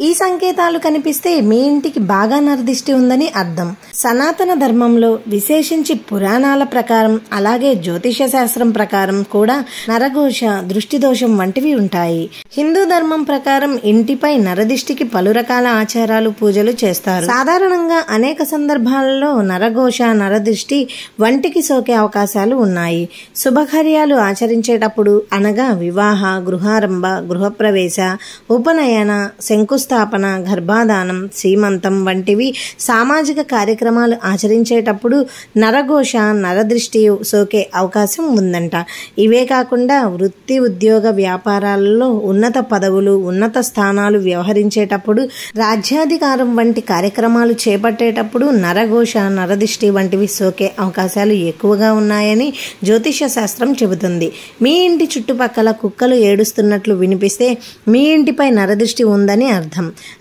ఈ సంకేతాలు కనిపిస్తే మీ ఇంటికి బాగా నరదిష్టి ఉందని అర్థం. సనాతన ధర్మంలో విశేషించి పురాణాల ప్రకారం అలాగే జ్యోతిష శాస్త్రం ప్రకారం కూడా నరఘోష, దృష్టి దోషం వంటివి ఉంటాయి. హిందూ ధర్మం ప్రకారం ఇంటిపై నరదిష్టికి పలు రకాల ఆచారాలు, పూజలు చేస్తారు. సాధారణంగా అనేక సందర్భాలలో నరఘోష, నరదృష్టి వంటికి సోకే అవకాశాలు ఉన్నాయి. శుభకార్యాలు ఆచరించేటప్పుడు అనగా వివాహ, గృహారంభ, గృహప్రవేశ, ఉపనయన, శంకుస్థాపన, గర్భాధానం, సీమంతం వంటివి సామాజిక కార్యక్రమాలు ఆచరించేటప్పుడు నరఘోష, నరదృష్టి సోకే అవకాశం ఉందంట. ఇవే కాకుండా వృత్తి, ఉద్యోగ, వ్యాపారాలలో ఉన్నత పదవులు, ఉన్నత స్థానాలు వ్యవహరించేటప్పుడు, రాజ్యాధికారం వంటి కార్యక్రమాలు చేపట్టేటప్పుడు నరఘోష, నరదృష్టి వంటివి సోకే అవకాశాలు ఎక్కువగా ఉన్నాయని జ్యోతిష శాస్త్రం చెబుతుంది. మీ ఇంటి చుట్టుపక్కల కుక్కలు ఏడుస్తున్నట్లు వినిపిస్తే మీ ఇంటిపై నరదృష్టి ఉందని అర్థం.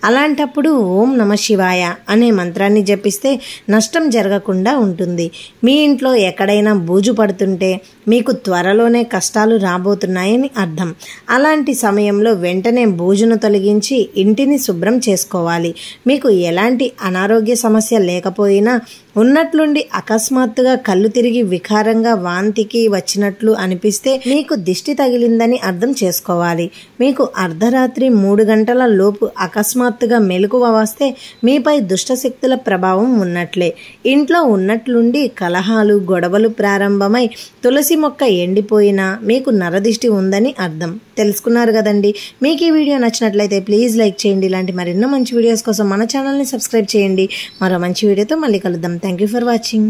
అలాంటప్పుడు ఓం నమ శివాయ అనే మంత్రాన్ని జపిస్తే నష్టం జరగకుండా ఉంటుంది. మీ ఇంట్లో ఎక్కడైనా బూజు పడుతుంటే మీకు త్వరలోనే కష్టాలు రాబోతున్నాయని అర్థం. అలాంటి సమయంలో వెంటనే బూజును తొలగించి ఇంటిని శుభ్రం చేసుకోవాలి. మీకు ఎలాంటి అనారోగ్య సమస్య లేకపోయినా ఉన్నట్లుండి అకస్మాత్తుగా కళ్ళు తిరిగి వికారంగా వాంతికి వచ్చినట్లు అనిపిస్తే మీకు దిష్టి తగిలిందని అర్థం చేసుకోవాలి. మీకు అర్ధరాత్రి 3 గంటల లోపు అకస్మాత్తుగా మెలకువ వస్తే మీపై దుష్టశక్తుల ప్రభావం ఉన్నట్లే. ఇంట్లో ఉన్నట్లుండి కలహాలు, గొడవలు ప్రారంభమై తులసి మొక్క ఎండిపోయినా మీకు నరదిష్టి ఉందని అర్థం. తెలుసుకున్నారు కదండి. మీకు ఈ వీడియో నచ్చినట్లయితే ప్లీజ్ లైక్ చేయండి. ఇలాంటి మరెన్నో మంచి వీడియోస్ కోసం మన ఛానల్ని సబ్స్క్రైబ్ చేయండి. మరో మంచి వీడియోతో మళ్ళీ కలుద్దాం. Thank you for watching.